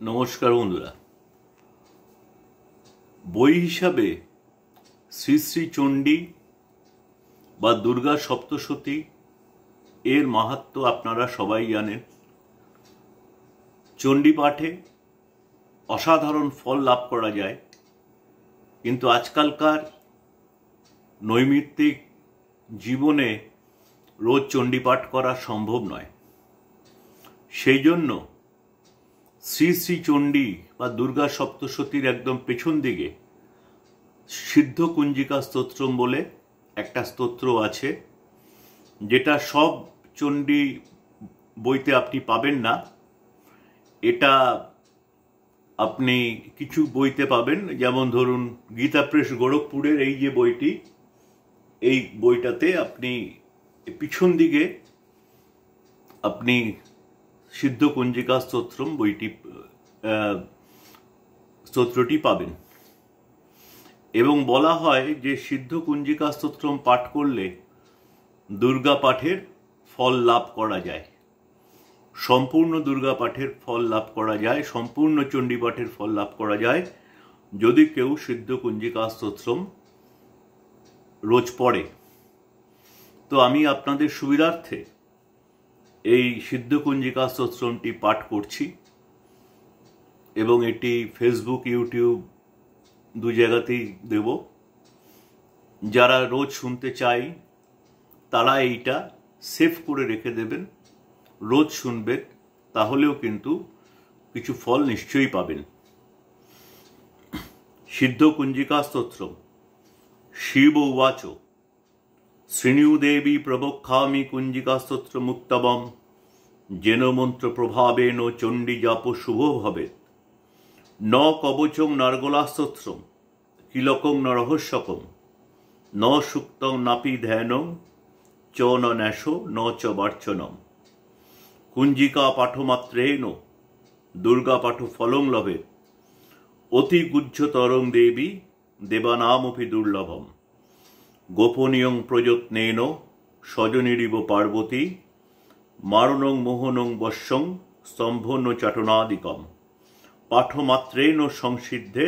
নমস্কার বন্ধুরা। বই হিসাবে শ্রী শ্রী চণ্ডী বা দুর্গা সপ্তশতী এর মাহাত্ম্য আপনারা সবাই জানেন। চণ্ডী পাঠে অসাধারণ ফল লাভ করা যায়, কিন্তু আজকালকার নৈমিত্তিক জীবনে রোজ চণ্ডী পাঠ করা সম্ভব নয়। সেই জন্য শ্রী শ্রী চণ্ডী বা দুর্গা সপ্তশতীর একদম পেছন দিকে সিদ্ধ কুঞ্জিকা স্তোত্রম বলে একটা স্তোত্র আছে, যেটা সব চণ্ডী বইতে আপনি পাবেন না। এটা আপনি কিছু বইতে পাবেন, যেমন ধরুন গীতা প্রেস গোরখপুরের এই যে বইটি, এই বইটাতে আপনি পিছন দিকে আপনি সিদ্ধ কুঞ্জিকা স্তোত্রম স্তোত্রটি পাবেন। এবং বলা হয় যে সিদ্ধ কুঞ্জিকা স্তোত্রম পাঠ করলে দুর্গা পাঠের ফল লাভ করা যায়, সম্পূর্ণ দুর্গা পাঠের ফল লাভ করা যায়, সম্পূর্ণ চণ্ডী পাঠের ফল লাভ করা যায় যদি কেউ সিদ্ধ কুঞ্জিকা স্তোত্রম রোজ পড়ে। তো আমি আপনাদের সুবিধার্থে এই সিদ্ধ কুঞ্জিকা স্তোত্রমটি পাঠ করছি এবং এটি ফেসবুক, ইউটিউব দু জায়গাতেই দেব। যারা রোজ শুনতে চাই তারা এইটা সেভ করে রেখে দেবেন, রোজ শুনবেন, তাহলেও কিন্তু কিছু ফল নিশ্চয়ই পাবেন। সিদ্ধ কুঞ্জিকা স্তোত্রম। শিব উবাচ শ্রীণুদেবী প্রবক্ষামি কুঞ্জিকা স্তোত্র মুক্তবম যেন মন্ত্র প্রভাবেন চণ্ডী জাপ শুভ ভবে ন কবচং নার্গলা স্তোত্রম কিলকং ন রহস্যকম ন সুক্তং নাপি ধ্যানং চ ন ন্যাসো ন চ বার্চনম কুঞ্জিকা পাঠমাত্রেণ দুর্গা পাঠ ফলং লভে অতি গুহ্যতরং দেবী দেবানামপি দুর্লভম গোপনীয়ং প্রযত্নেন স্বজনিরিব পার্বতী মারণং মোহনং বশ্যং স্তম্ভন চাটনাদিকম পাঠমাত্রেণ সংসিদ্ধে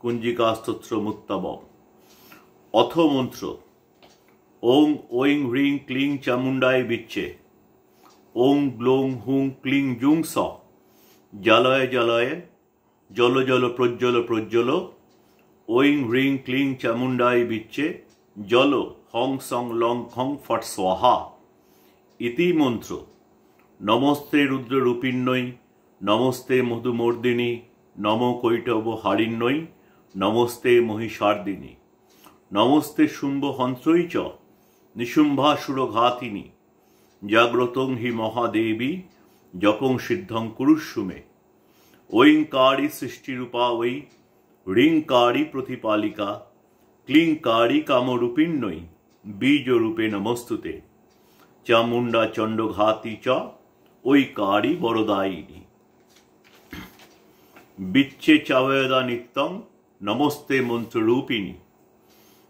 কুঞ্জিকা স্তোত্র মুক্তবম। অথ মন্ত্র ওং ঐং হ্রিং ক্লিং চামুণ্ডায় বিচ্ছে ওং গ্লোং হুং ক্লিং জুং স জালয় জালয় জল জল প্রজ্জ্বল প্রজ্জ্বল ঐং হ্রিং ক্লিং চামুণ্ডায় বিচ্ছে জল হং সং লং খং ফট স্বাহা ইতি মন্ত্র। নমস্তে রুদ্ররূপিণ্যৈ নমস্তে মধুমর্দিনী নম কৈটব হারিণ্যৈ নমস্তে মহিষার্দিনী নমস্তে শুম্ভ হন্ত্রৈ চ নিশুম্ভাসুরঘাতিনী জাগ্রতং হি মহাদেবী জপং সিদ্ধং কুরুষ্যু মে ঐঙ্কারি সৃষ্টিরূপা ওই হ্রিঙ্কারি প্রতিপালিকা ক্লিঙ্কারি কামরূপিণ্যৈ বীজরূপে নমস্তুতে চামুণ্ডা চণ্ডঘাতি চ ঐকারি বরদায়িনী বিচ্ছে চাবয়দা নিত্যং নমস্তে মন্ত্ররূপিণী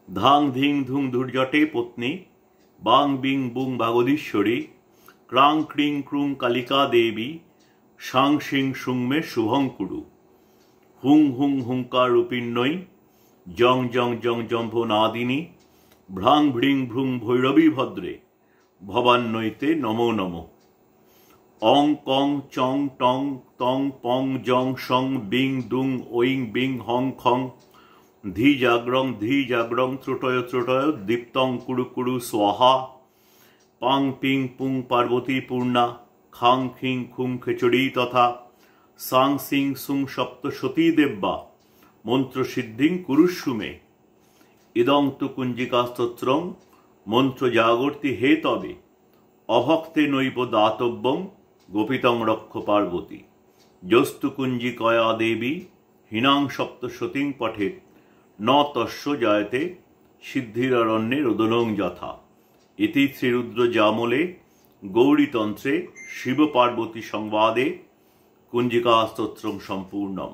ধাং ধিং ধুং ধুর্জটে পত্নী বাং বিং বুং ভাগদীশ্বরী ক্রাং ক্রিং ক্রুং কালিকা দেবী সাং সিং সুং মে শুভং কুরু হুং হুং হুঙ্কার রূপিণ্যৈ জং জং জং জম্ভনাদিনী ভ্রাং ভ্রিং ভ্রুং ভৈরবী ভদ্রে ভবান্নৈতে নমো নমঃ অং কং চং টং তং পং জং সং বিং দুং ঐং বিং হং খং ধি জাগ্রং ত্রুটয় ত্রুটয় দীপ্তং কুরু কুরু স্বাহা পাং পিং পুং পার্বতী পূর্ণা খাং খিং খুং খেচড়ি তথা সাং সিং সুং সপ্তশতী দেব্যা মন্ত্র সিদ্ধিং কুরুষ্যু মে ইদং তু কুঞ্জিকা স্তোত্রং মন্ত্র জাগর্তি হে তবে অভক্তে নৈব দাতব্যং গোপিতং রক্ষ পার্বতী যস্তু কুঞ্জিকয়া দেবী হীনাং সপ্তশতীং পঠেত ন তস্য জায়তে সিদ্ধিররণ্যে রোদনং যথা ইতি শ্রীরুদ্র জামলে গৌরীতন্ত্রে শিব পার্বতী সংবাদে কুঞ্জিকা স্তোত্রম সম্পূর্ণম।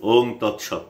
ওং তৎসৎ।